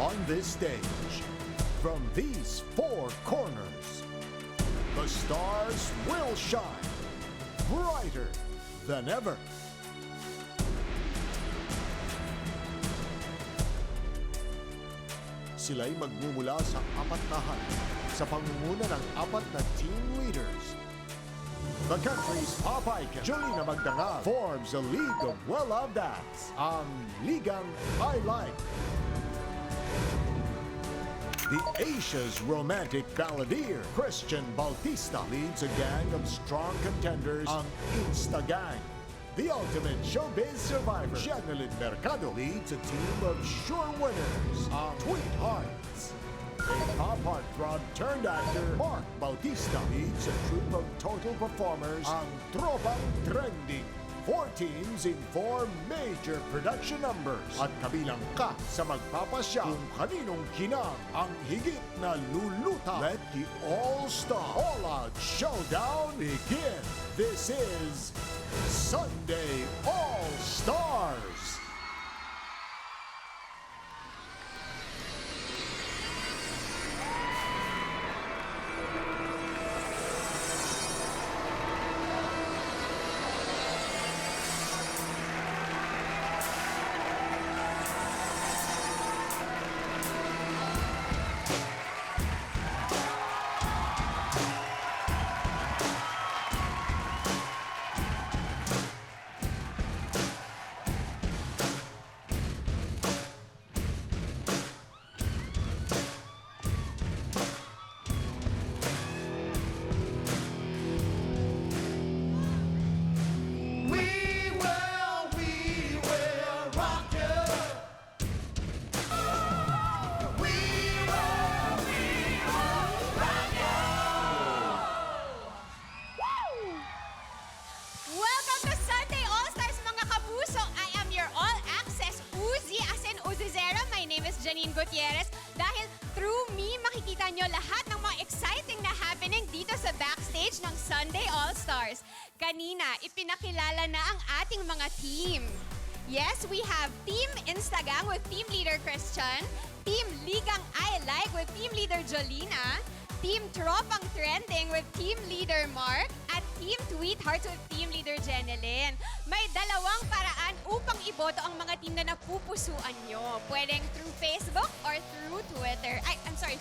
On this stage, from these four corners, the stars will shine brighter than ever. Sila'y magmumula sa apat na hali sa pangunguna ng apat na team leaders. The country's pop icon, Jolina Magdangal, forms a league of well-loved acts, ang Ligang I Like. The Asia's romantic balladeer, Christian Bautista, leads a gang of strong contenders, ang Insta Gang. The ultimate showbiz survivor, Jennylyn Mercado, leads a team of sure winners, ang Sweethearts. A pop heartthrob turned actor, Mark Bautista, leads a troupe of total performers, ang Tropang Trending. 4 teams in 4 major production numbers. At kabilang ka sa magpapasya kung kaninong kinang ang higit na luluta. Let the All-Star All-Out Showdown begin. This is Sunday All-Stars. Dahil through me, makikita nyo lahat ng mga exciting na happening dito sa backstage ng Sunday All-Stars. Kanina, ipinakilala na ang ating mga team. Yes, we have Team Instagang with Team Leader Christian, Team Ligang I Like with Team Leader Jolina, Team Tropang Trending with Team Leader Mark, at Team Sweethearts with Team Leader Jennylyn. May dalawang paraan upang iboto ang mga team na napupusuan nyo. Pwedeng through Facebook or through Twitter.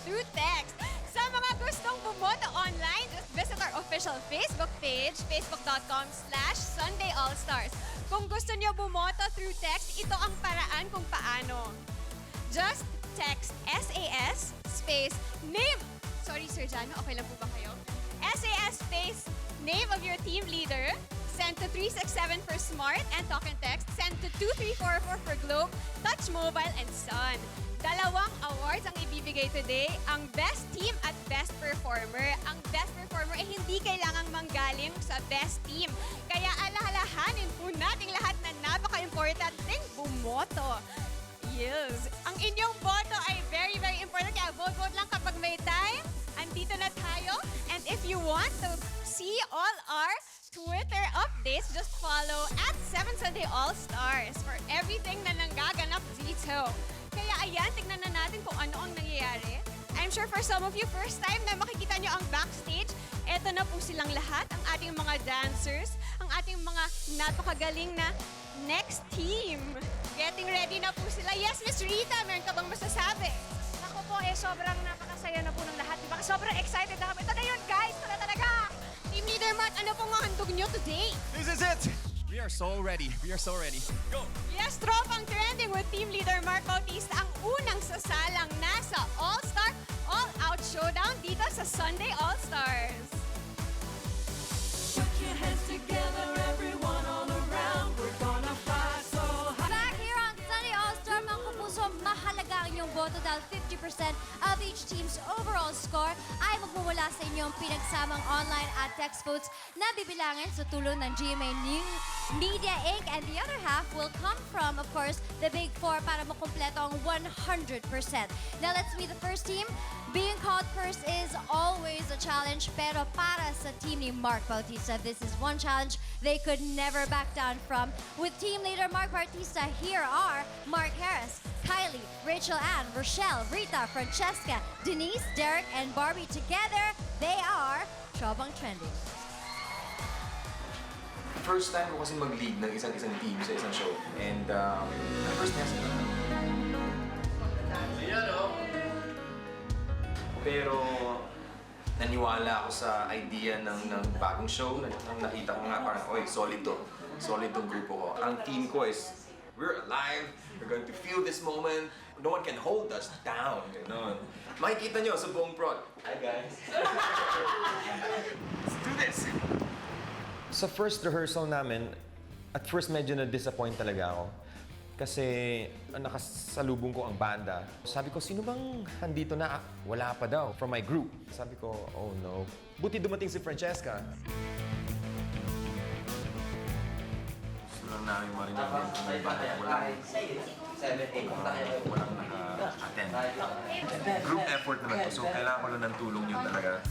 Through text. Sa mga gustong bumoto online, just visit our official Facebook page, facebook.com/SundayAllStars. Kung gusto nyo bumoto through text, ito ang paraan kung paano. Just text SAS space name. Sorry, Sir Jano, okay lang po ba kayo? SAS space name of your team leader. Send to 367 for Smart and Talk and Text. Send to 2344 for Globe, Touch Mobile, and Sun. Dalawang awards ang ibibigay today, ang Best Team at Best Performer. Ang Best Performer ay hindi kailangang manggaling sa Best Team. Kaya alahalahanin po nating lahat na napaka-importanting bumoto. Yes. Ang inyong boto ay very, very important. Kaya vote lang kapag may time. Andito na tayo. And if you want to see all our Twitter updates, just follow at 7Sunday All-Stars for everything na nanggaganap dito. Kaya ayan, tignan na natin kung ano ang nangyayari. I'm sure for some of you, first time na makikita nyo ang backstage, eto na po silang lahat, ang ating mga dancers, ang ating mga napakagaling na next team. Getting ready na po sila. Yes, Miss Rita, meron ka bang masasabi? Ako po, sobrang napakasaya na po ng lahat. Diba? Sobrang excited na kami. Ito na yun, guys! Ito na talaga! Team Leader Mark, ano pong handog nyo today? This is it! We are so ready. We are so ready. Go! Yes, Tropang Trending with Team Leader Mark Bautista ang unang sasalang nasa All-Star All-Out Showdown dito sa Sunday All-Stars. Put your hands together, everyone all around. We're gonna fly so high. Back here on Sunday All-Star, mga kapuso, mahalaga ang inyong boto dahil 50% of each team's overall score ay magmumula sa inyong pinagsamang online at text votes na bibilangin sa tulong ng GMA Media Inc. And the other half will come from, of course, the Big Four para makumpleto ang 100%. Now, let's meet the first team. Being called first is always a challenge, pero para sa team ni Mark Bautista, this is one challenge they could never back down from. With team leader Mark Bautista, here are Mark Harris, Kylie, Rachel Ann, Rochelle, Rita, Francesca, Denise, Derek, and Barbie. Together, they are Tropang Trending. First time ko kasi mag-lead ng isang team sa isang show. And first time sila. Pero naniwala ako sa idea ng bagong show. Nang nakita ko nga parang, oy, solid to. Solid tong grupo ko. Ang team ko is, we're alive. We're going to feel this moment. No one can hold us down. Ganon. Makikita nyo sa buong prod. Hi guys. Let's do this. Sa first rehearsal namin, at first medyo na-disappoint talaga ako. Kasi nakasalubong ko ang banda. Sabi ko, sino bang andito na? Wala pa daw, from my group. Sabi ko, oh no. Buti dumating si Francesca. Gusto lang namin marinig din kung may banda walang naka-attend. Group effort naman to, so kailangan ko lang ng tulong nyo talaga.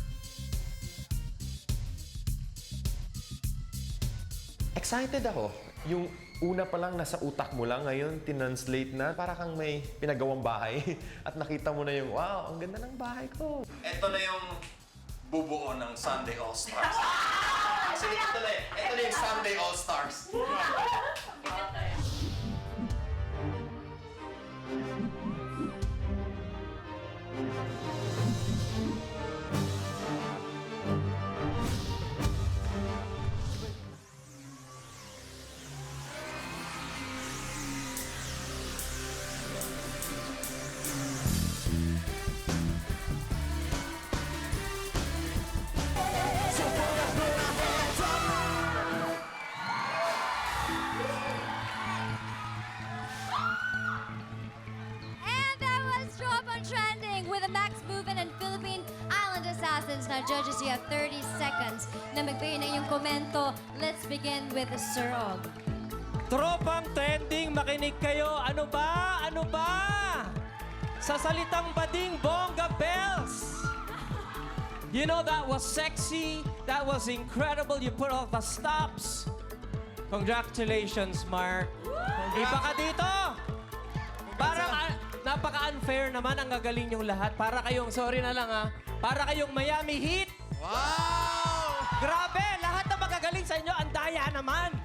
Excited ako. Yung una pa lang nasa utak mo lang, ngayon tinranslate na. Para kang may pinagawang bahay. At nakita mo na yung, wow, ang ganda ng bahay ko. Ito na yung bubuo ng Sunday All-Stars. Actually, ito na yung Sunday All-Stars. Now, judges, you have 30 seconds na magbigay na iyong komento. Let's begin with Sir Og. Tropang trending, makinig kayo. Ano ba? Ano ba? Sa salitang bading, bongga bells. You know, that was sexy. That was incredible. You put all the stops. Congratulations, Mark. Iba ka dito. Parang napaka-unfair naman ang gagaling yung lahat. Para kayong, sorry na lang para kayong Miami Heat. Wow! Grabe, lahat na magagaling sa inyo, ang daya naman.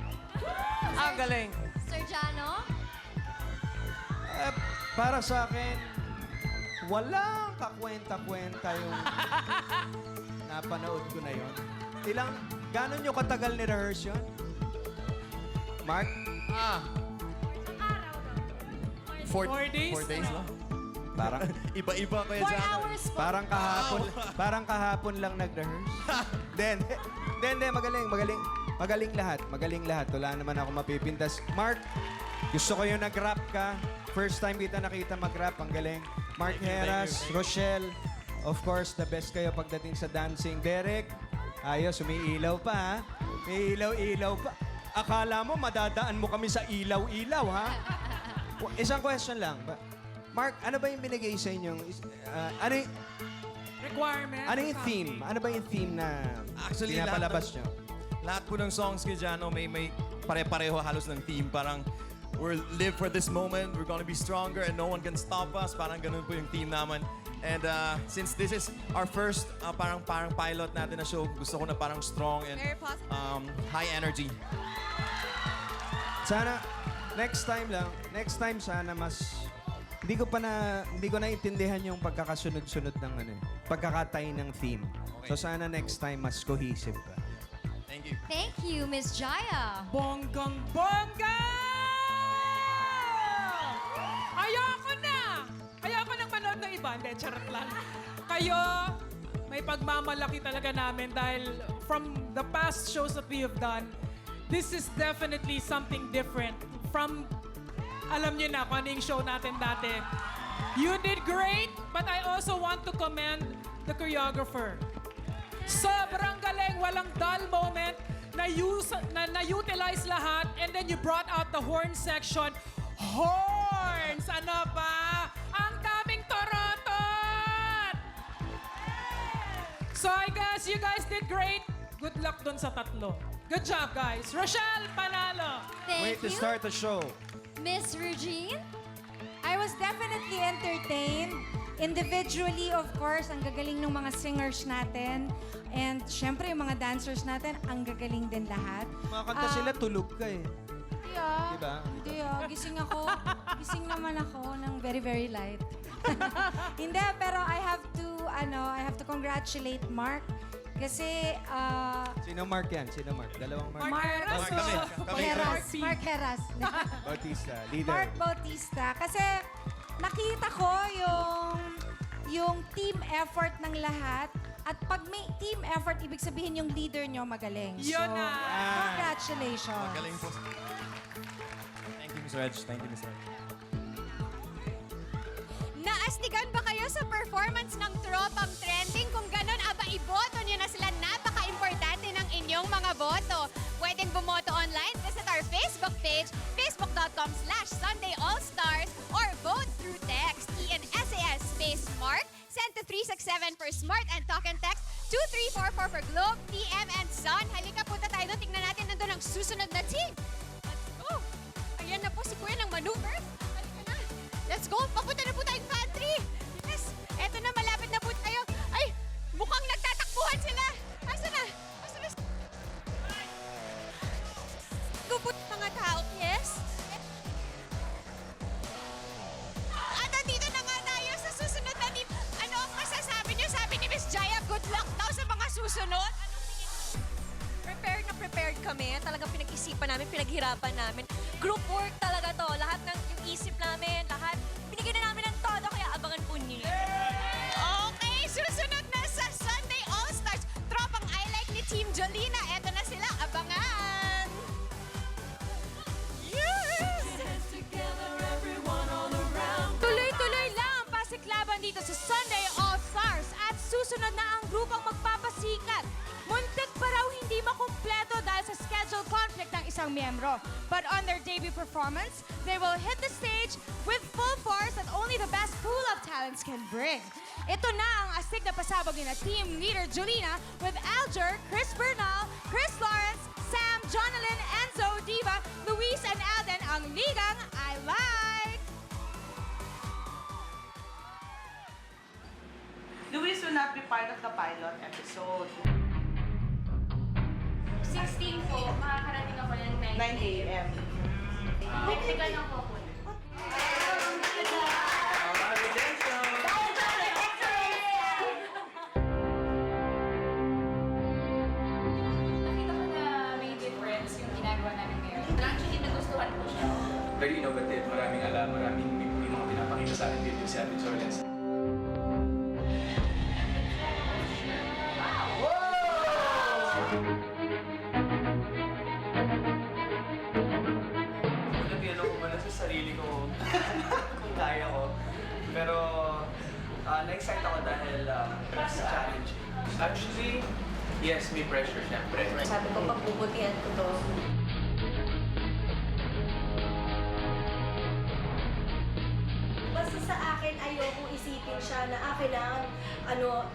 Ang galing. Sir Jano? Para sa akin, walang kakwenta-kwenta yung napanood ko na yun. Gano'n nyo katagal ni-rehearse yun? Mark? 4 days? 4 days lang. Parang Iba-iba kayo 4 hours po. parang kahapon lang nag-rehearse. Then, magaling lahat. Magaling lahat. Wala naman ako mapipintas. Mark, gusto ko yung nag-rap ka. First time kita nakita mag-rap. Ang galing. Mark Heras, Rochelle. Of course, the best kayo pagdating sa dancing. Derek, ayos, umiilaw pa, ha? May ilaw-ilaw pa. Akala mo, madadaan mo kami sa ilaw-ilaw, ha? Isang question lang. Mark, ano ba yung binigay sa inyong... Requirement. Ano yung theme? Ano ba yung theme na Actually, pinapalabas nyo? Lahat po ng songs kay Jano may pare-pareho halos ng theme. Parang, we're live for this moment, we're gonna be stronger, and no one can stop us. Parang ganun po yung theme naman. And since this is our first parang pilot natin na show, gusto ko na parang strong and Very positive. high energy. Sana, next time sana mas... Hindi ko naintindihan yung pagkakasunod-sunod ng pagkakatay ng theme. Okay. So sana next time mas cohesive ka. Thank you. Thank you, Miss Jaya. Bonggang-bongga! Ayoko nang manood ng iba. Hindi, charot lang. Kayo, may pagmamalaki talaga namin dahil from the past shows that we have done, this is definitely something different from, alam niyo na kung ano yung show natin dati. You did great, but I also want to commend the choreographer. Sobrang galing, walang dull moment. na-utilize lahat and then you brought out the horn section. Horns! Ano ba? Ang daming torotot! So I guess you guys did great. Good luck dun sa tatlo. Good job, guys. Rochelle, panalo. Thank Wait to you. start the show. Miss Regine? I was definitely entertained. Individually, of course, ang gagaling ng mga singers natin. And syempre, yung mga dancers natin, ang gagaling din lahat. Makakanta sila, tulog ka eh. Hindi ah. Diba? Hindi ah. Gising ako. Gising naman ako ng very, very light. Hindi, pero I have to congratulate Mark. Kasi, Sino Mark yan? Sino Mark? Dalawang Mark. Mark Heras. Bautista, leader. Mark Bautista. Kasi nakita ko yung team effort ng lahat. At pag may team effort, ibig sabihin yung leader nyo magaling. Yun na. Congratulations. Galing po. Thank you, Miss Reg. Thank you, Miss Reg. Naastigan ba kayo sa performance ng tropang trending? Kung ganun, aba iboto nyo na sila. Napaka-importante ng inyong mga boto. Pwedeng bumoto online, visit our Facebook page, facebook.com/SundayAllStars, or vote through text. ENSAS space Mark, send to 367 for Smart and Talk and Text, 2344 for Globe, TM, and Sun. Halika, punta tayo doon. Tingnan natin nandun ang susunod na team. Let's go! Ayan na po si Kuya ng maneuver. Halika na. Let's go! Papunta na po tayong pantry! Yes! Eto na, malapit na po tayo. Ay! Mukhang nagtatakbuhan sila! Asa na? Asa na? Gupot mga tao. Yes? At nandito na nga tayo sa susunod na team. Ano ang masasabi niyo? Sabi ni Miss Jaya, good luck daw sa mga susunod. Prepared na prepared kami. Talagang pinag-isipan namin, pinaghirapan namin. Group work talaga to. Lahat ng yung isip namin, lahat. Binigyan na namin ng todo, kaya abangan po niyo. Okay, susunod na sa Sunday All-Stars. Tropang I Like ni Team Jolina. Eto na sila, abangan! Yes! Tuloy-tuloy lang ang pasiklaban dito sa Sunday All-Stars at susunod na ang grupang magpapasikat. Muntik pa raw hindi makumpleto dahil sa schedule conflict ng isang miyembro. But on their debut performance, they will hit the stage with full force that only the best pool of talents can bring. Ito na ang astig na pasabog ni na team leader Jolina with Alger, Chris Bernal, Chris Lawrence, Sam, Jonnylyn, Enzo, Diva, Luis, and Alden ang ligang I Like. Luis will not be part of the pilot episode. 16 po, makakarating ako ng 9 a.m. Technical na po ako. Nakita ko na may difference yung ginagawa namin ngayon. Actually, nagustuhan ko siya. Very innovative. Maraming alam. Maraming may mga pinapakita sa akin dito si Ate Jolens. Napiano ko ba na sa sarili ko kung kaya ko. Pero na-excite ako dahil sa challenge. Actually, yes, may pressure syempre. Sabi ko, pagbubutihan ko to. Basta sa akin, ayokong isipin siya na kailangan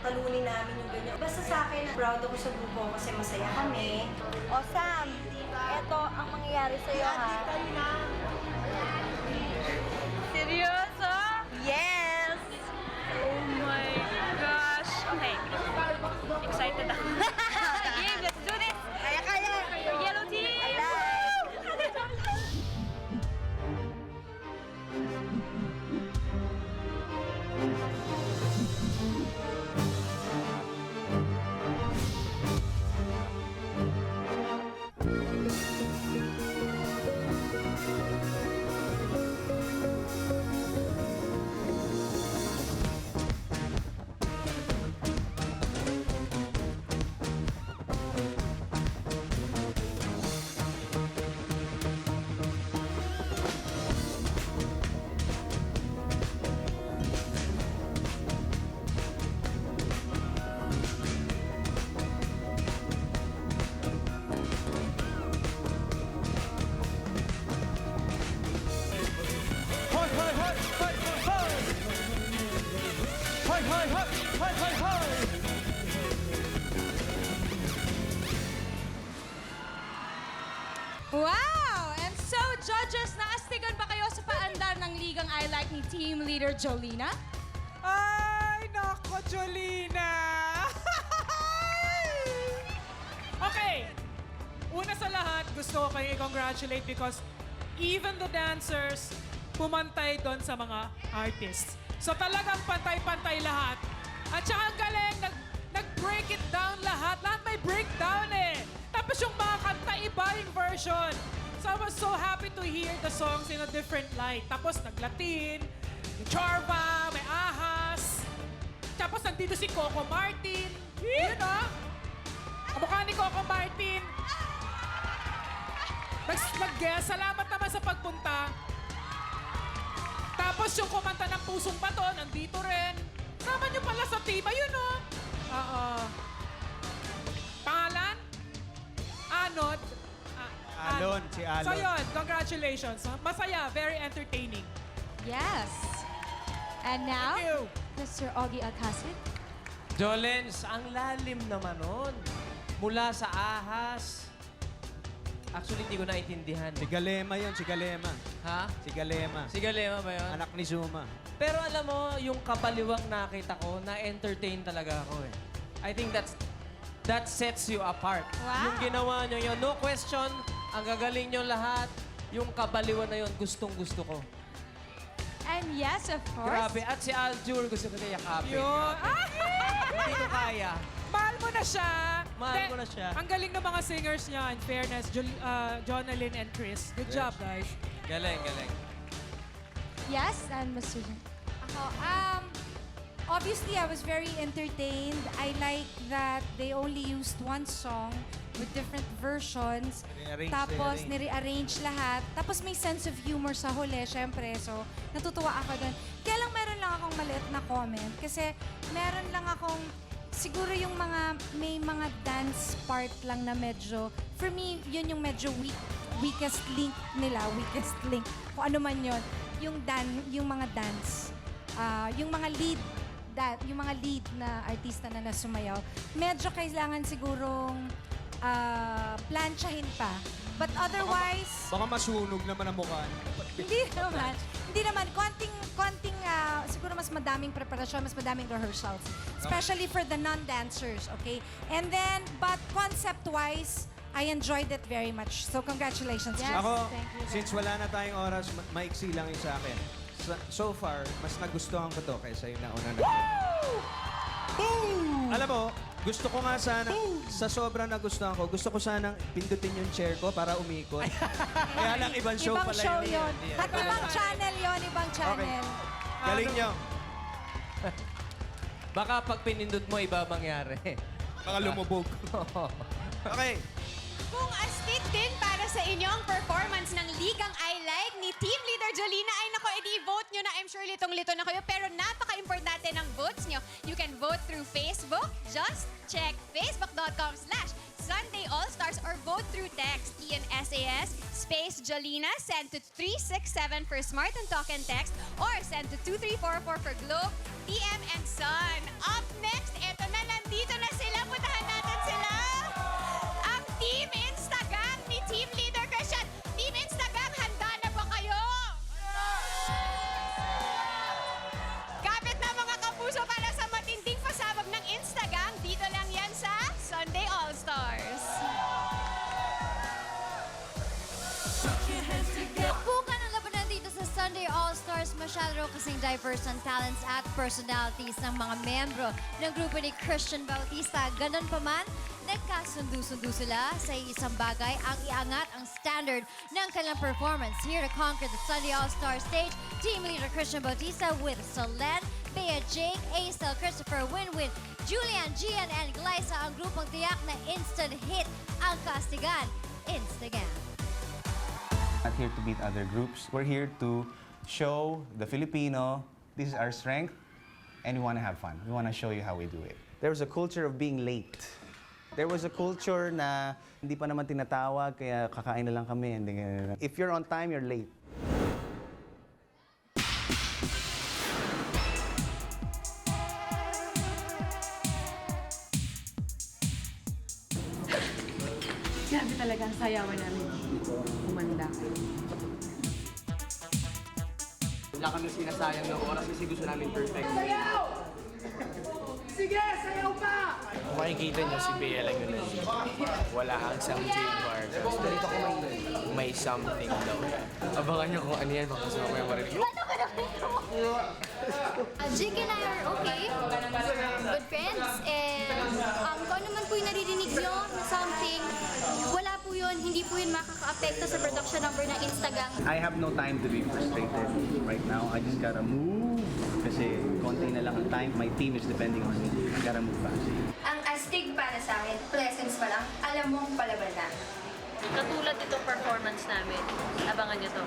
talunin namin yung ganyan. Basta sa akin, proud ako sa grupo kasi masaya kami. O Sam, eto ang mangyayari sa'yo ha. Seryoso? Yes! Oh my gosh! Okay. Excited ako. Game, let's do this! Kaya! Yellow team! hoy, hoy, hoy, hoy, hoy! Wow! And so, judges, naastigan ba kayo sa paandar ng ligang I Like ni Team Leader Jolina? Ay, nako, Jolina! Okay. Una sa lahat, gusto ko kayo i-congratulate because even the dancers pumantay doon sa mga artists. So talagang pantay-pantay lahat. At saka ang galing, nag-break it down lahat. Lahat may breakdown eh. Tapos yung mga kanta, iba yung version. So I was so happy to hear the songs in a different light. Tapos nag-Latin, may Chorba, may Ahas. Tapos nandito si Coco Martin. Yun o. Kamukha ni Coco Martin. Mag-guest. Salamat naman sa pagpunta. Tapos yung kumanta ng Pusong Bato, nandito rin. Sama nyo pala sa team. Ayun o. Pangalan? Anod. Alon, si Alon. So yun, congratulations. Masaya, very entertaining. Yes. And now, Thank you. Mr. Augie Alcacid. Jolens, ang lalim naman nun. Mula sa ahas. Actually, hindi ko naintindihan. Si Galema yun, si Galema. Ha? Si Galema. Si Galema ba yun? Anak ni Zuma. Pero alam mo, yung kabaliwang nakita ko, na-entertain talaga ako eh. I think that sets you apart. Wow. Yung ginawa nyo yun, no question, ang gagaling nyo lahat, yung kabaliwan na yun, gustong-gusto ko. And yes, of course. Grabe. At si Aljur, gusto ko na yakapin. Yun. Hindi ko kaya. Mahal mo na siya. Mahal mo na siya. Ang galing ng mga singers niya, in fairness, Jonnalyn and Chris. Good job, guys. Galing, galing. Yes, and Mr. Jen. Ako, obviously, I was very entertained. I like that they only used one song with different versions. Tapos, nire-arrange lahat. Tapos, may sense of humor sa huli, syempre. So, natutuwa ako doon. Kaya lang, meron lang akong maliit na comment. Kasi, meron lang akong, siguro yung may mga dance part lang na medyo, for me, yun yung medyo weakest link nila. Weakest link. Kung ano man yun. Yung mga dance. Yung mga lead na artista na nasumayaw, medyo kailangan sigurong plansyahin pa. But otherwise... Baka masunog naman ang mukha. Hindi naman. Konting, siguro mas madaming preparasyon, mas madaming rehearsals. Especially for the non-dancers, okay? And then, but concept-wise, I enjoyed it very much. So, congratulations. Yes. Ako, thank you very since wala na tayong oras, maiksi lang yung sa akin. So far, mas nagustuhan ko to kaysa yung nauna na. Boom! Alam mo, gusto ko nga sana, sa sobrang nagustuhan ko, gusto ko sanang pindutin yung chair ko para umikot. Kaya lang, ibang show Ibang pala show yun. yun. At ibang channel yun, ibang channel. Galing nyo. Baka pag pinindot mo, iba mangyari. Baka lumubog. Okay. Kung astig din para sa inyo ang performance ng Ligang I Like ni Team Leader Jolina, ay nako, edi-vote nyo na. I'm sure litong-lito na kayo. Pero napaka-importante ng votes nyo. You can vote through Facebook. Just check facebook.com/Sunday All-Stars or vote through text. TNSAS space Jolina. Send to 367 for Smart and Talk and Text or send to 2344 for Globe, TM, and Sun. Up next, eto na, nandito na sila. Puntahan natin sila. Ang Team Instagang ni Team Leader Christian. Team Instagang, handa na ba kayo? Kapit na mga kapuso para sa matinding pasabog ng Instagang. Dito lang yan sa Sunday All-Stars. Bukan ang labanan dito sa Sunday All-Stars. Masyado kasing diverse ang talents at personalities ng mga membro ng grupo ni Christian Bautista. Ganun pa man, nagkasundo-sundo sila sa isang bagay ang iangat ang standard ng kanilang performance. Here to conquer the Sunday All-Star stage, Team Leader Christian Bautista with Solen, Bea Jake, Aisel, Christopher, Winwin, Julian, Gian, and Glyza ang grupong tiyak na instant hit ang kastigan, Instagram. Not here to beat other groups. We're here to show the Filipino, this is our strength, and we want to have fun. We want to show you how we do it. There was a culture of being late. There was a culture na hindi pa naman tinatawag, kaya kakain na lang kami. If you're on time, you're late. Grabe talaga ang sayawan namin. Umanda. Wala kami sinasayang ng oras kasi gusto namin perfect. Sayaw! Sige, sayaw pa! Kung makikita niyo si Bea lang yun. Wala ang isang Jane Marcos. Dito ko may something daw. Abangan niyo kung ano yan. Baka sa mamaya marinig. Jake and I are okay, good friends, and kung ano man po yung naririnig nyo na something, wala po yun, hindi po yun makaka-apekto sa production number ng Instagram. I have no time to be frustrated right now. I just gotta move. Kasi konti na lang ang time. My team is depending on me. I gotta move fast. Ang astig para sa akin, presence pa lang, alam mong palaban na. Katulad itong performance namin. Abangan nyo to.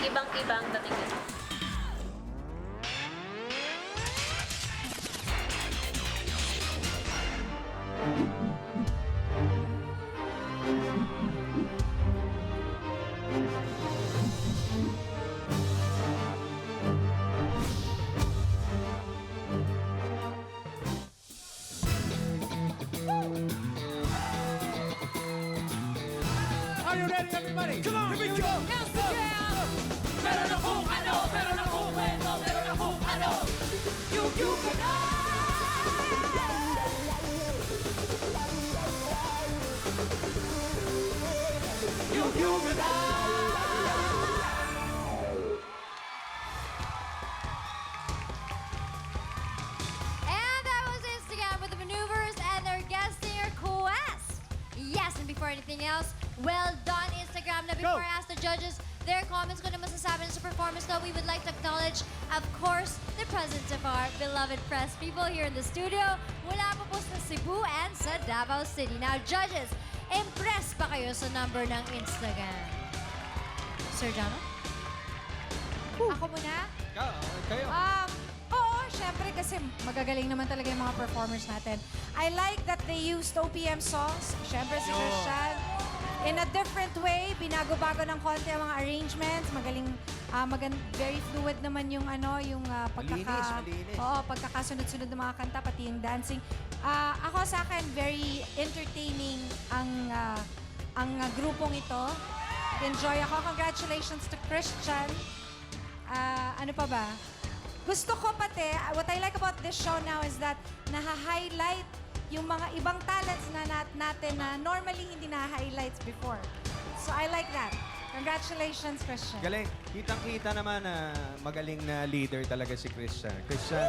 Ibang-ibang dating nito. Are you ready, everybody? Come on, here we go! Instagram! Meron akong ano, meron akong kwento, meron akong ano. You can You can And that was Instagram with the maneuvers and their guest singer, Quest. Yes, and before anything else, well done, Instagram. Now, before I ask the judges their comments kung ano masasabi sa performance, though, we would like to acknowledge, of course, the presence of our beloved press people here in the studio. Mula po po sa Cebu and sa Davao City. Now, judges, impressed ba kayo sa number ng Instagram? Sir Jano? Ako muna? Kayo. Oo, syempre kasi magagaling naman talaga yung mga performers natin. I like that they used OPM songs. Syempre si Christian. In a different way, binago-bago ng konti ang mga arrangements. Magaling, very fluid naman yung yung Malinis. Oo, pagkakasunod-sunod ng mga kanta, pati yung dancing. Ako sa akin, very entertaining ang grupong ito. Enjoy ako. Congratulations to Christian. Ano pa ba? Gusto ko pati, what I like about this show now is that naha-highlight yung mga ibang talents na natin na normally hindi na-highlights before. So I like that. Congratulations, Christian. Galing. Kitang-kita naman na magaling na leader talaga si Christian. Christian,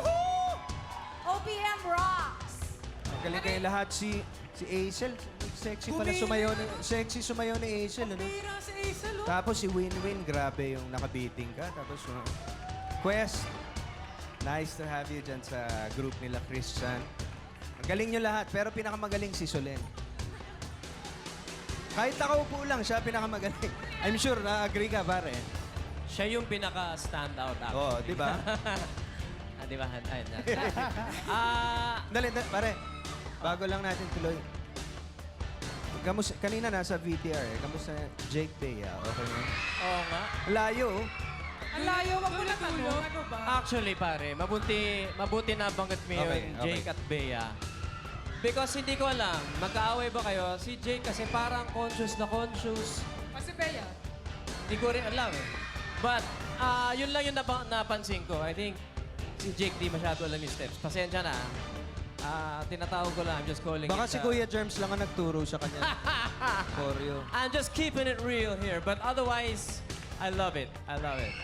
OPM rocks! magaling kayo lahat. Si Aisel, sexy pala sumayaw. Sexy sumayaw ni Aisel. Ano? Bira si Aisel, oh. Tapos si Win-Win, grabe yung nakabiting ka. Tapos, Quest, nice to have you dyan sa group nila, Christian. Magaling nyo lahat, pero pinakamagaling si Solen. Kahit nakaupo lang, siya pinakamagaling. I'm sure, na-agree ka, pare. Siya yung pinaka-stand out actually. Oo, di ba? Di ba? Ayun na. Dali, pare. Bago lang natin tuloy. Kanina nasa VTR eh. Kamusta Jake Bea? Okay na? Oo nga. Layo. Ang layo, wag mo na tulog. Ano ba? Actually, pare, mabuti na banggit mo yun, Okay. Jake at Bea. Because hindi ko alam, magkaaway ba kayo? Si Jake kasi parang conscious na conscious. Kasi Bea. Hindi ko rin alam eh. But, yun lang yung napansin ko. I think si Jake di masyado alam yung steps. Pasensya na. Tinatawag ko lang. I'm just calling Baka it, si Kuya Germs lang ang nagturo sa kanya. Choreo. I'm just keeping it real here. But otherwise, I love it. I love it.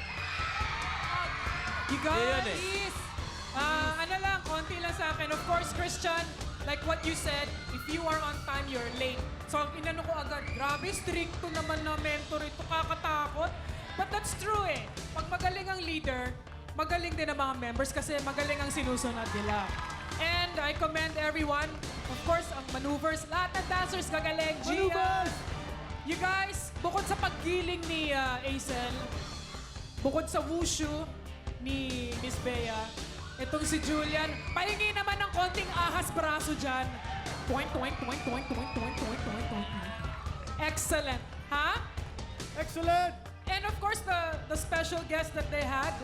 You Yun guys! Ano lang, konti lang sa akin. Of course, Christian, like what you said, if you are on time, you're late. So, inano ko agad, grabe, stricto naman na mentor ito, kakatakot. But that's true eh. Pag magaling ang leader, magaling din ang mga members kasi magaling ang sinusunod nila. And I commend everyone. Of course, ang maneuvers, lahat ng dancers gagaling. Maneuvers! You guys, bukod sa paggiling ni Aisel, bukod sa wushu ni Miss Bea, itong si Julian, pahingi naman ng konting ahas braso dyan. Point, point, point, point, point, point, point, point, point. Excellent. Ha? Excellent! And of course, the special guest that they had,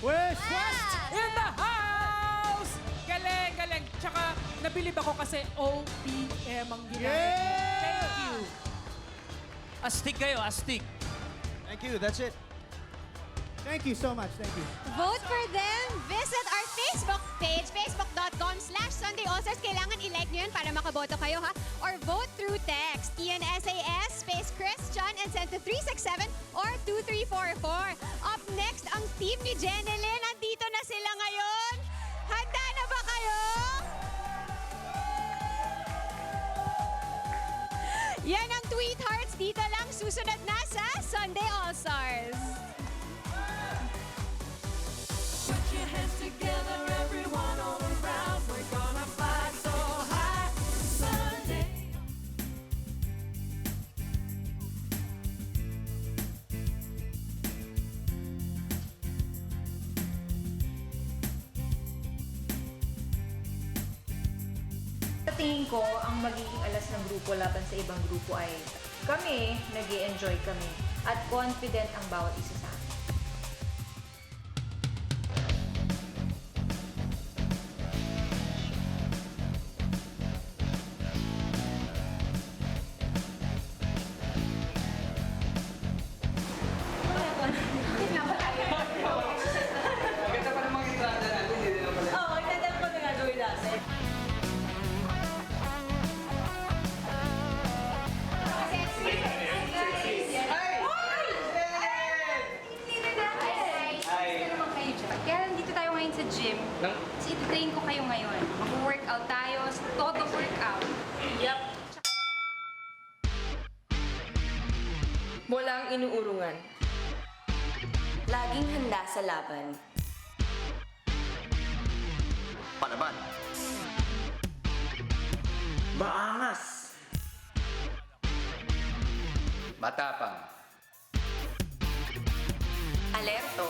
West! in the house! Galing, galing. Tsaka, nabilib ako kasi OPM ang ginamit. Yeah! Thank you. Astig kayo, astig. Thank you, that's it. Thank you so much. Thank you. Vote for them. Visit our Facebook page, facebook.com/SundayAllStars. Kailangan i-like nyo yun para makaboto kayo, ha? Or vote through text. INSAS space Christian and send to 367 or 2344. Up next, ang team ni Jennylyn. Nandito na sila ngayon. Handa na ba kayo? Yan ang Tweet Hearts. Dito lang susunod na sa Sunday All-Stars. Put your hands together, everyone all around. We're gonna fly so high. Sunday. Sa tingin ko, ang magiging alas ng grupo laban sa ibang grupo ay kami, nag-i-enjoy kami, at confident ang bawat isa sa amin. Maganda pa namang entrada natin, hindi na pala. Oo, nandang ko na gagawin natin. Kaya nandito tayo ngayon sa gym. Kasi ititrain ko kayo ngayon. Mag-workout tayo. Todo workout. Yup. Walang inuurungan. Laging handa sa laban. Palaban. Maangas. Matapang. Alerto.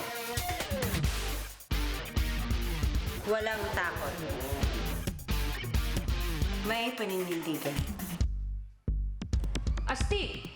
Walang takot. May paninindigan. Astig!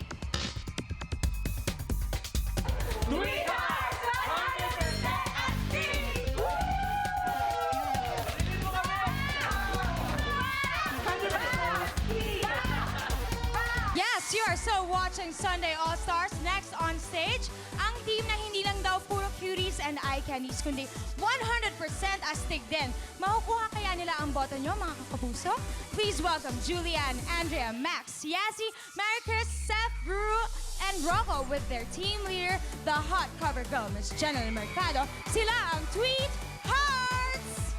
Yes, you are so watching Sunday All-Stars. Next on stage, ang team na hindi lang daw puro cuties and eye candies, kundi 100% astig din. Makukuha kaya nila ang boto nyo, mga kakapuso? Please welcome Julian, Andrea, Max, Yassi, Maricris, Seth, Ruru, and Rocco with their team leader, the hot cover girl, Miss Jennylyn Mercado. Sila ang Tweet Hearts!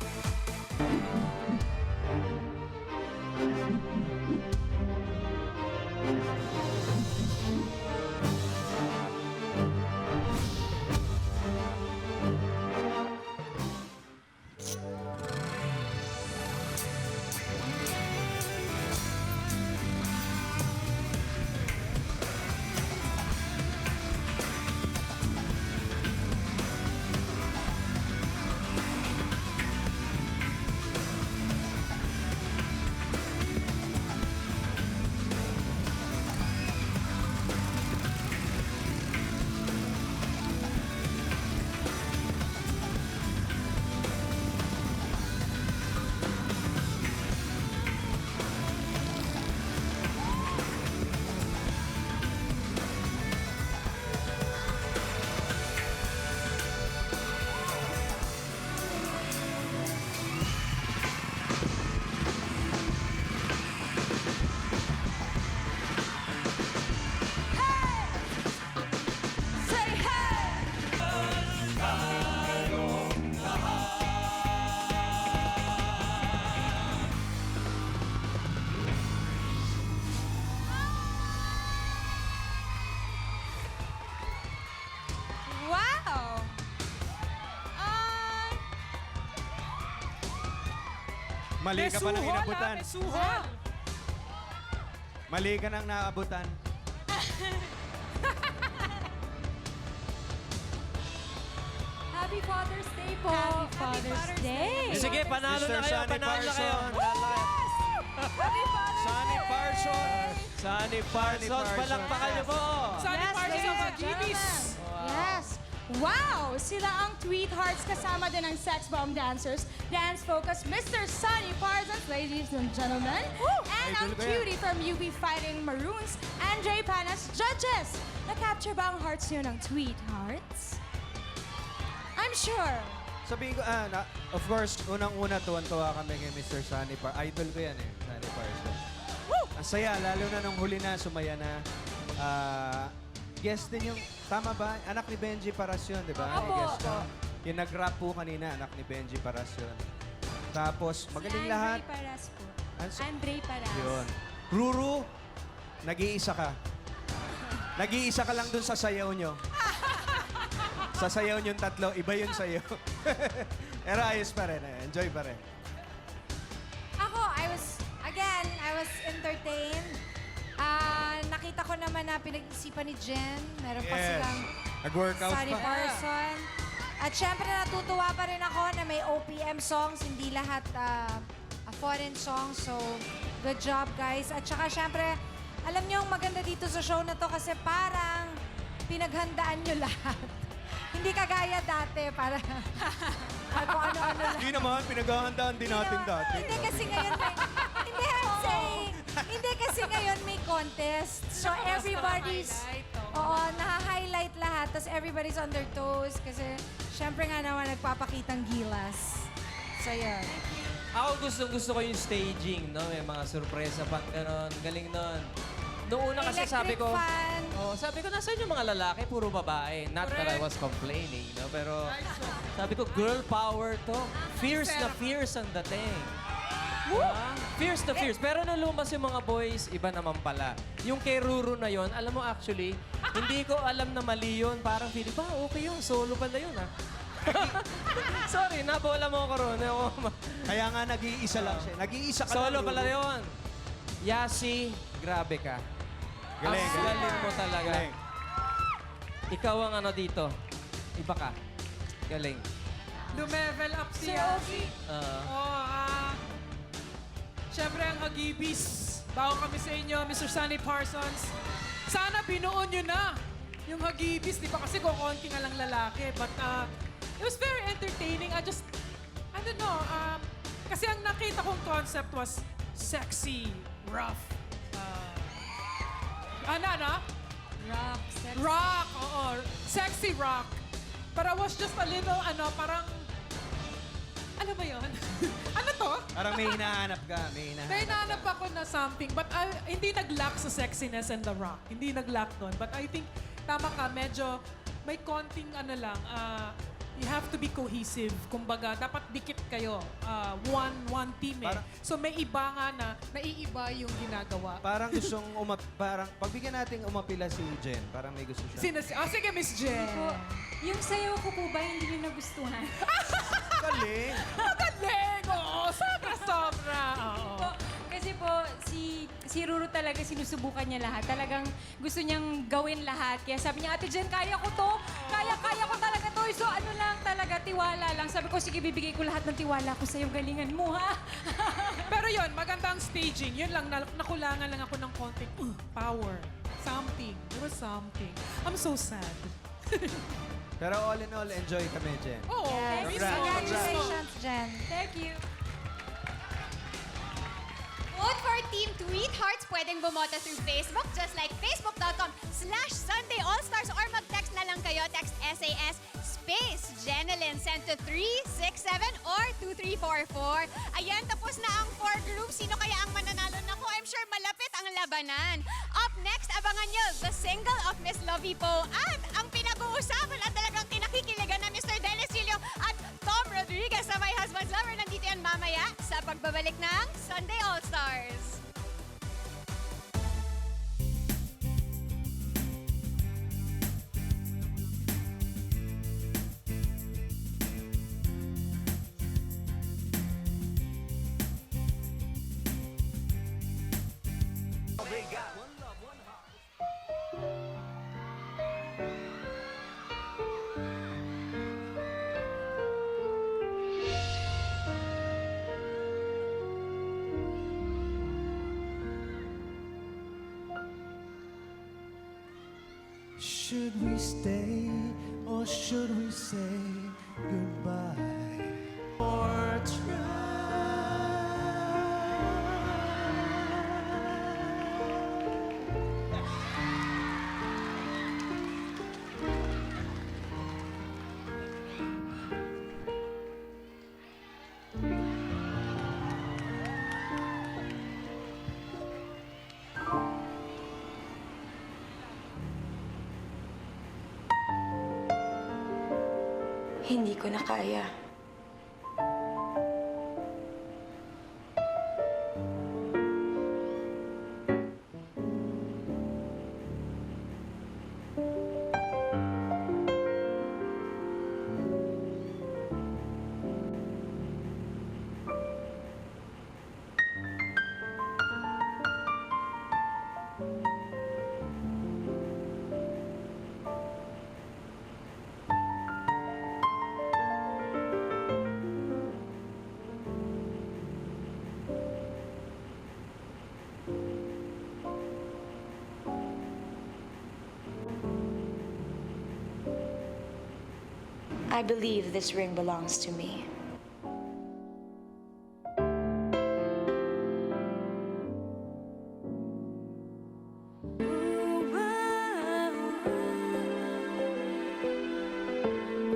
Wow! Mali ka pa ng Mesuhol, inabutan. mesuhol. Mali ka nang naabutan. Happy Father's Day po! Happy Father's Day! Sige, panalo na Mr. kayo, Sunny panalo na kayo. Sunny Parson! Sunny Parsons, palakpakan niyo po. Sunny Yes, Parsons ladies of and Agibis. Yes! Wow! Sila ang Tweethearts kasama din ang Sex Bomb Dancers, Dance Focus, Mr. Sunny Parsons, ladies and gentlemen, and ang Idol ko yan. cutie from UP Fighting Maroons, Andre Panas, judges! Na-capture ba ang hearts niyo ng Tweethearts? I'm sure. Sabihin ko, of course, unang-una tuwan-tuwa kami kay Mr. Sunny Par. Idol ko yan eh, Sunny Parsons. Ang saya, lalo na nung huli na, sumaya na. Guest din yung, tama ba? Anak ni Benji Paracion, di ba? Opo, Guest opo. na. Yung nag-rap po kanina, anak ni Benji Paracion. Tapos, magaling lahat. Andre Paras po. Ano- Andre Paras. Yun. Ruru, nag-iisa ka. Nag-iisa ka lang dun sa sayaw nyo. Sa sayaw nyo tatlo, iba yun sayaw. Pero ayos pa rin, enjoy pa rin. Ako, I was entertained. Nakita ko naman na pinag-isipan ni Jen. Meron pa silang Nag-workout Sunny pa. Parson. At syempre, natutuwa pa rin ako na may OPM songs, hindi lahat foreign songs. So, good job, guys. At saka, syempre, alam niyo, ang maganda dito sa show na to kasi parang pinaghandaan niyo lahat. Hindi kagaya dati, para kung ano-ano lang. Hindi naman, pinaghahandaan din natin dati. Hindi kasi ngayon may... Hindi, I'm saying, hindi kasi ngayon may contest. So everybody's... Oo, naha-highlight lahat. Tapos everybody's on their toes. Kasi syempre nga naman nagpapakitang gilas. So yun. Ako gusto ko yung staging, no? May mga sorpresa pang gano'n. Galing nun. Noong una kasi sabi ko, nasaan yung mga lalaki? Puro babae. Not that I was complaining, no? Pero sabi ko, girl power to. Fierce na fierce ang dating. Fierce na fierce. Pero nung lumabas yung mga boys, iba naman pala. Yung kay Ruru na yon, alam mo actually, hindi ko alam na mali yun. Parang feeling, okay yun. Solo pala yun, ha? Sorry, nabola mo ako ron. Kaya nga nag-iisa lang siya. Nag-iisa ka Solo lang, pala Ruru. yun. Yasi, grabe ka. Galing, Ang galing mo talaga. Galing. Ikaw ang ano dito. Iba ka. Galing. Lumevel up si Yasi. Siyempre ang Hagibis. Bago kami sa inyo, Mr. Sunny Parsons. Sana binuon nyo na yung Hagibis. Di ba kasi kukunti nga lang lalaki. But it was very entertaining. I don't know. Kasi ang nakita kong concept was sexy, rough. Rock, sex. Rock, oo. Sexy rock. But I was just a little, parang... Ano ba yun? Ano to? Parang may hinahanap ka. May Nainanap ako na something. But hindi nag-lack sa sexiness and the rock. Hindi nag-lack doon. But I think, tama ka, medyo may konting you have to be cohesive. Kumbaga, dapat dikit kayo. One team eh. So may iba nga na naiiba yung ginagawa. Parang gustong parang pagbigyan nating umapila si Jen. Parang may gusto siya. Sige, Miss Jen. Yung sayaw ko po ba hindi niyo nagustuhan? Galing. Galing! Oo, sobra-sobra. Oo. Kasi po, si Ruru talaga sinusubukan niya lahat. Talagang gusto niyang gawin lahat. Kaya sabi niya, Ate Jen, kaya ko to. Kaya ko talaga to. So ano lang talaga, tiwala lang. Sabi ko, sige, bibigay ko lahat ng tiwala ko sa'yo. Galingan mo, ha? Pero yun, maganda ang staging. Yun lang, nakulangan lang ako ng konting power. Something. There was something. I'm so sad. Pero all in all, enjoy kami, Jen. Oo. Congratulations, Jen. Thank you. Vote for Team Tweethearts. Pwedeng bumoto through Facebook, just like facebook.com/SundayAllStars or mag-text na lang kayo. Text SAS space Jennylyn send to 367 or 2344. Ayan, tapos na ang 4 groups. Sino kaya ang mananalo? Naku, I'm sure malapit ang labanan. Up next, abangan nyo the single of Miss Lovey Po at ang pinag-uusapan at talagang kinakikiligan na Mr. Dennis Julio at Tom Rodriguez sa My Husband's Lover. Nandito yan mamaya sa pagbabalik ng Sunday All-Stars. Should we stay Or should we say goodbye? Or try? Hindi ko na kaya. I believe this ring belongs to me.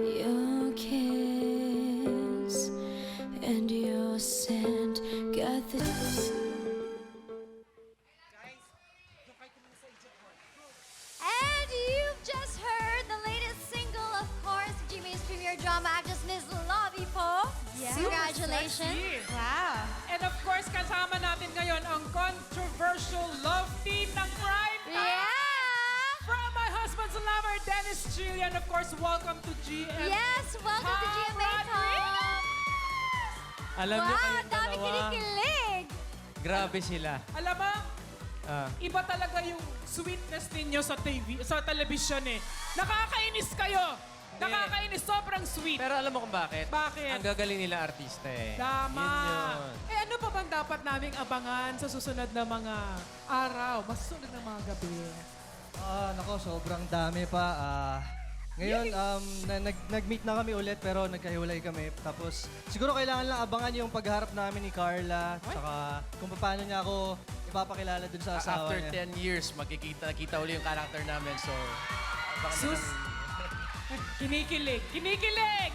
Your kiss and your scent got the. And you've just heard the latest single, of course, GMA's premier drama actress, Miss Lovie po. Yes. Congratulations. Wow. And of course, kasama natin ngayon ang controversial love team ng Prime Time. Yeah! From my husband's lover, Dennis Chill. And of course, welcome to GMA. Yes, welcome to GMA, Tom. Alam niyo Wow, kayong dami dalawa, kinikilig. grabe sila. Alam mo, Ah. iba talaga yung sweetness ninyo sa TV, sa television eh. Nakakainis kayo. Nakakainis, sobrang sweet. Pero alam mo kung bakit? Bakit? Ang gagaling nila artista eh. Tama. Yun yun. Eh ano pa bang dapat naming abangan sa susunod na mga araw, masusunod na mga gabi? Nako, sobrang dami pa. Ngayon, nag-meet na kami ulit pero nagkahiwalay kami. Tapos siguro kailangan lang abangan yung pagharap namin ni Carla. Tsaka kung paano niya ako ipapakilala dun sa asawa After niya. 10 years, makikita uli yung character namin. So, abangan Sus! namin. Kinikilig! Kinikilig!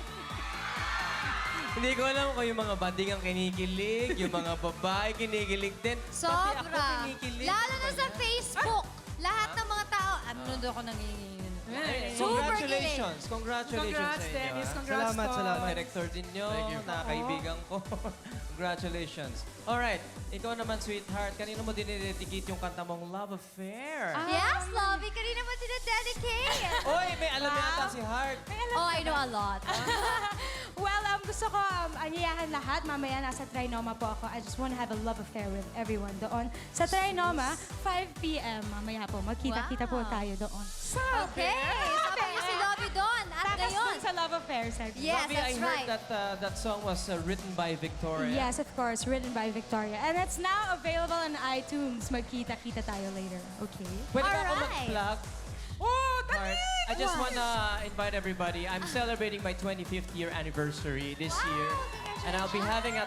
Hindi ko alam kung yung mga banding ang kinikilig, yung mga babae kinikilig din. Pati ako Sobra. kinikilig. Lalo na sa Facebook. Lahat ng mga tao, mundo ako nanginginig. Super kilig. Congratulations Congrats, sa inyo. Dennis. ah. Congrats, Salamat, Tom. salamat. Director din nyo, Thank you. na kaibigan ko. Congratulations. Alright, ikaw naman, sweetheart. Kanino mo dinededicate yung kanta mong Love Affair? Yes, Lovie. Kanina mo dinededicate. Oy, may alam yata si Heart. Oh, I know a lot. Well, gusto ko anyayahan lahat. Mamaya nasa Trinoma po ako. I just want to have a love affair with everyone doon. Sa Trinoma, 5 p.m. Mamaya po. Magkita-kita po tayo doon. Okay. Sabi niyo si Lovie doon. At Tapos ngayon. dun sa love affair, sir. Yes, Lovie, I that's heard right. that song was written by Victoria. Yes, of course. Written by Victoria. And it's now available on iTunes. Magkita-kita tayo later. Okay? Pwede ba ako Alright. mag-plug? Oh, Heart? dali! I just wanna invite everybody. I'm celebrating my 25th year anniversary this year. And I'll be having a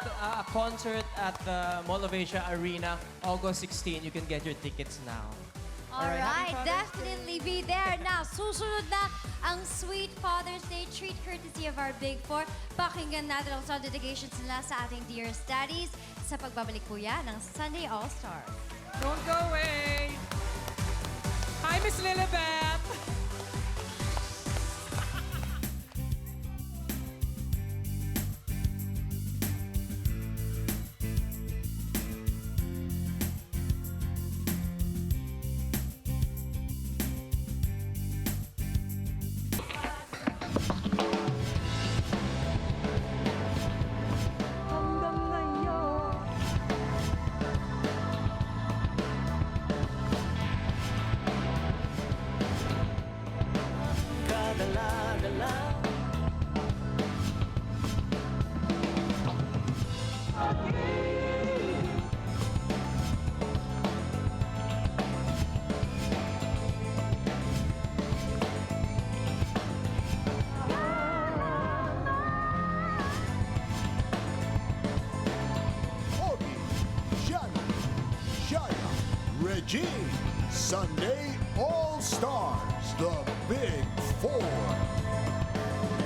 concert at the Mall of Asia Arena, August 16. You can get your tickets now. Alright, definitely be there. Now, susunod na ang Sweet Father's Day treat courtesy of our Big Four. Pakinggan natin ang song dedications nila sa ating dearest daddies sa pagbabalik po yan ng Sunday All-Star. Don't go away! Hi, Miss Lilibet! Regine, Sunday All-Stars, the Big Four.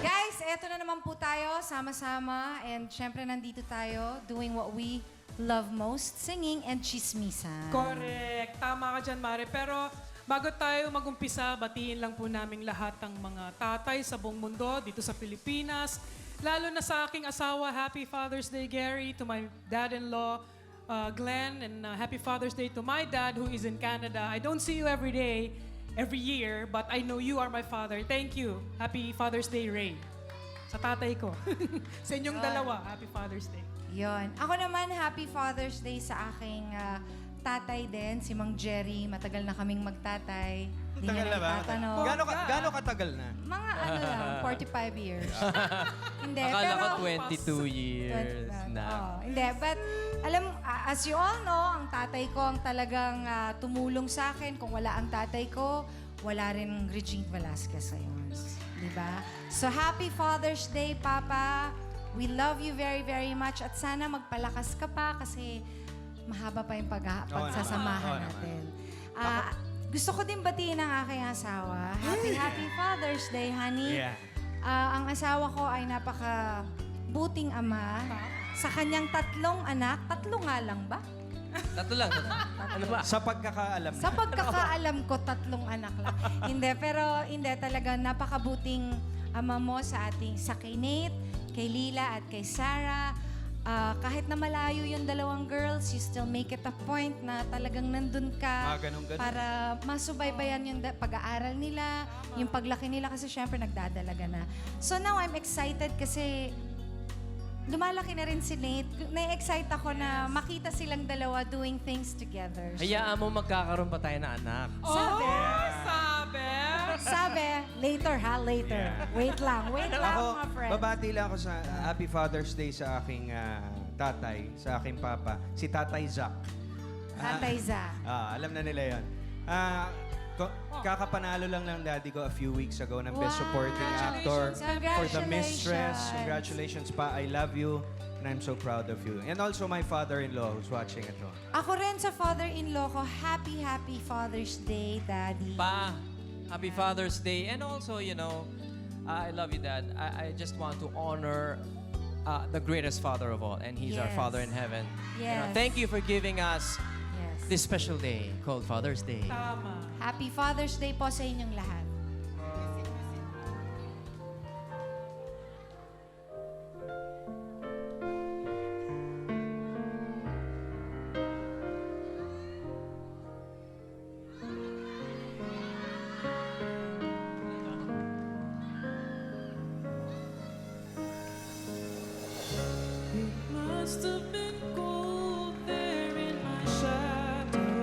Guys, eto na naman po tayo, sama-sama. And syempre, nandito tayo doing what we love most, singing and chismisan. Correct. Tama ka dyan, Mare. Pero bago tayo mag-umpisa, batiin lang po naming lahat ng mga tatay sa buong mundo, dito sa Pilipinas. Lalo na sa aking asawa, Happy Father's Day, Gary, to my dad-in-law, Glenn, and Happy Father's Day to my dad who is in Canada. I don't see you every day, every year, but I know you are my father. Thank you. Happy Father's Day, Ray. Sa tatay ko. Sa inyong dalawa, Happy Father's Day. Yon. Ako naman, Happy Father's Day sa aking tatay din, si Mang Jerry. Matagal na kaming magtatay. Di Tagal niya na ba? nagtatanong. Gaano katagal na? Mga ano lang, 45 years. Hindi, Akala pero... ko 22 years na. Hindi, but alam, as you all know, ang tatay ko ang talagang tumulong sa akin. Kung wala ang tatay ko, wala rin Regine Velasquez ngayon. Diba? So, Happy Father's Day, Papa. We love you very, very much. At sana magpalakas ka pa kasi mahaba pa yung pagsasamahan natin. Gusto ko din batiin ang aking asawa. Happy Father's Day, honey. Yeah. Ang asawa ko ay napaka-buting ama. Sa kanyang 3 anak, 3 nga lang ba? Tatlo lang. Ano ba? Sa pagkakaalam Sa pagkakaalam ko, 3 anak lang. Hindi, pero hindi talaga napakabuting ama mo sa kay Nate, kay Lila at kay Sarah. Kahit na malayo yung 2 girls, you still make it a point na talagang nandun ka Ganun. para masubaybayan yung pag-aaral nila, yung paglaki nila kasi syempre nagdadalaga na. So now I'm excited kasi lumalaki na rin si Nate. Na-excite ako na makita silang dalawa doing things together. So, Hayaan mo magkakaroon pa tayo na anak. Sabi! sabi, later ha, later. Wait lang, Ako, mga friends. babati lang ako sa Happy Father's Day sa aking tatay, sa aking papa, si Tatay Zac. Tatay Za. Alam na nila yan. Kakapanalo lang ng daddy ko a few weeks ago ng Best Wow. Supporting Actor for The Mistress. Congratulations. Congratulations pa. I love you and I'm so proud of you. And also my father-in-law who's watching ito. Ako rin sa father-in-law ko, happy Father's Day, Daddy. Pa, Happy Father's Day. And also, I love you, Dad. I just want to honor the greatest father of all. And he's our Yes. Father in heaven. Yes. Thank you for giving us Yes. this special day called Father's Day. Happy Father's Day po sa inyong lahat. Must have been cold there in my shadow.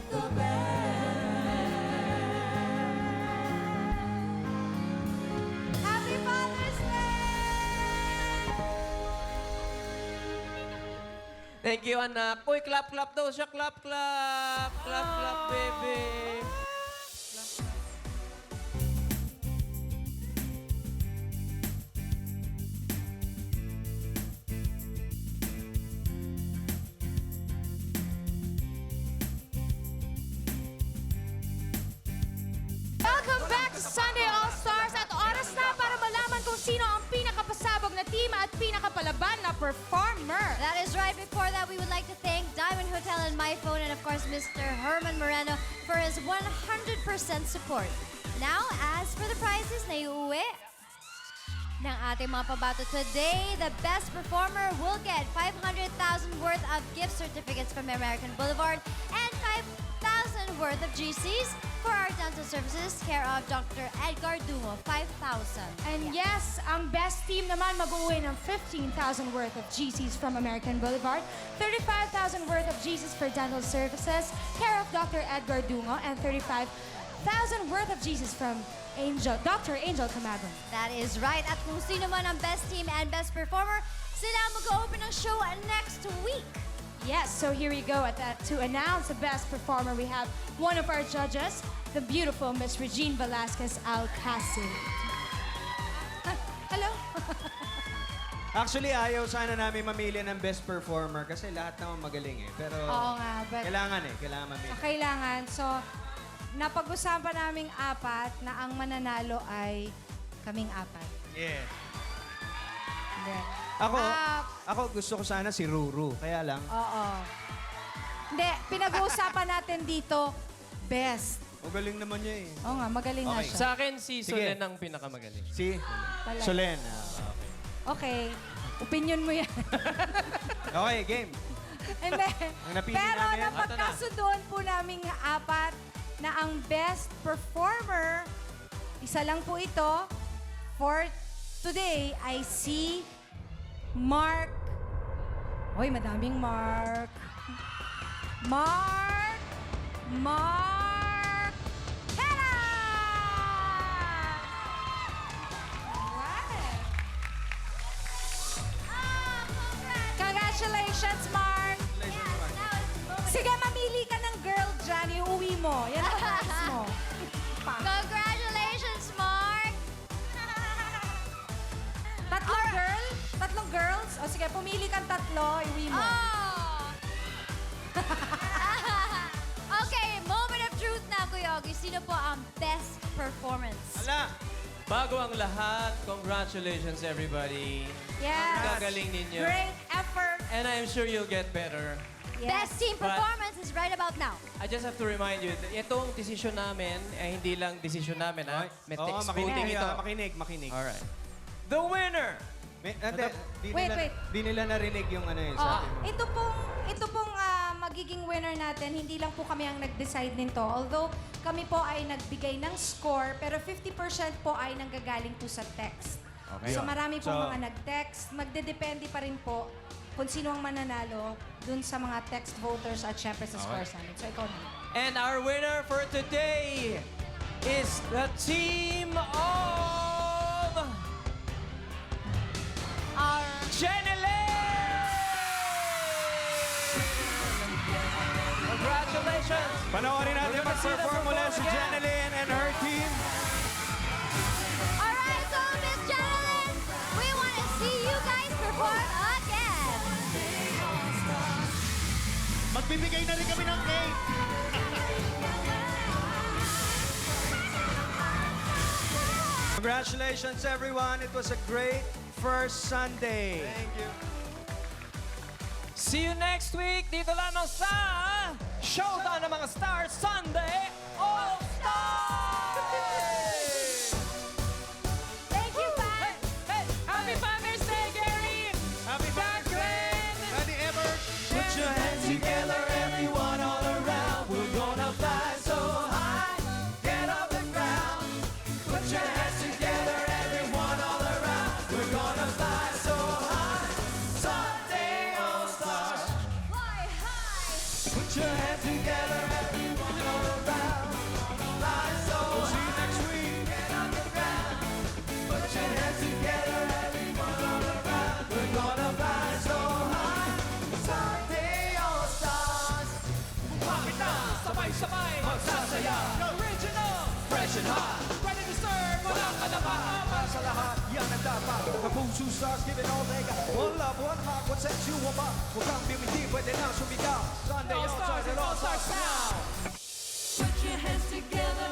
The Happy Father's Day! Thank you, anak. Uy, clap daw siya. Clap. Clap, baby. Welcome back to Sunday All-Stars at oras na para malaman kung sino ang pinakapasabog na team at pinakapalaban na performer. That is right. Before that, we would like to thank Diamond Hotel and My Phone and of course Mr. Herman Moreno for his 100% support. Now, as for the prizes na iuwi ng ating mga pabato today, the best performer will get 500,000 worth of gift certificates from American Boulevard and 5,000 worth of GCs for our dental services care of Dr. Edgar Dumo, 5,000. And yes, ang best team naman mag-uwi ng 15,000 worth of GCs from American Boulevard, 35,000 worth of GCs for dental services, care of Dr. Edgar Dungo, and 35,000 worth of GCs from Dr. Angel Camagon. That is right. At kung sino man ang best team and best performer, sila ang mag-open ng show next week. Yes, so here we go. To announce the best performer, we have one of our judges, the beautiful Miss Regine Velasquez Alcacid. Hello. Actually, ayaw sana namin mamili ng best performer kasi lahat naman magaling eh. Pero Oo nga, but... kailangan mamili. Kailangan. So, napag-usapan naming apat na ang mananalo ay kaming apat. Yeah. Hindi. Ako gusto ko sana si Ruru. Kaya lang. Oo. Hindi, pinag-uusapan natin dito, best. Magaling naman niya eh. Oo nga, magaling nga siya. Sa akin, si Solen ang pinakamagaling. Si Talaga. Solen. Okay. Opinion mo yan. Okay, game. Hindi. Ang napili Pero namin. napagkasunduan po namin apat na ang best performer, isa lang po ito, for today ay si Mark. Hoy, madaming Mark. Mark Hela! Congratulations, Mark! Sige, mamili ka ng girl dyan. Iuwi mo. Yan ang prize mo. Congratulations, Mark! Tatlong girl? Tatlong girls? O sige, pumili kang tatlo. Iuwi mo. Okay, moment of truth na, Kuya Ogie. Sino po ang best performance? Bago ang lahat, congratulations everybody. Yes. Ang gagaling ninyo. Great effort. And I'm sure you'll get better. Best team But- performance is right about now. I just have to remind you, itong decision namin, ay hindi lang decision namin, ha? May Oo, text makinig. voting ito. Makinig. Alright. The winner! Wait. Di nila narinig yung ano yun. Oh, ito pong magiging winner natin, hindi lang po kami ang nag-decide nito. Although kami po ay nagbigay ng score, pero 50% po ay nanggagaling po sa text. Okay. So marami po So- mga nag-text. Magdedepende pa rin po kung sino ang mananalo dun sa mga text voters at syempre sa scores namin. So ikaw na. And our winner for today is the team of Our Jennylyn! Congratulations! Panoorin natin mag-perform ulit si Jennylyn and her team. Alright, so Miss Jennylyn, we want to see you guys perform again. Magbibigay na rin kami ng cake. Congratulations, everyone. It was a great first Sunday. Thank you. See you next week dito lamang sa Showdown ng mga Stars Sunday All-Stars! Thank you, Pat! Happy Father's Day, Gary! Happy Father's Day! Ready, ever? Put your hands together, everyone all around. We're gonna fly so high, get off the ground. Put your hands together, everyone all around. We're gonna fly so high, Sunday All Stars. Fly high. Put your hands together, everyone all around. Fly so high. See you next week. Get off the ground. Put your hands together, everyone all around. We're gonna fly so high, Sunday All Stars. Bakit na sabay-sabay magsasaya? Original, fresh and hot. Ready to serve, walang kalabahan. Para sa lahat, yan ang dapat. The Puso Stars, give it all they got. One love, one heart, one sex, you want back. Huwag kang bimiti, pwede na sumigaw. Sunday All Stars and All Stars now. Put your hands together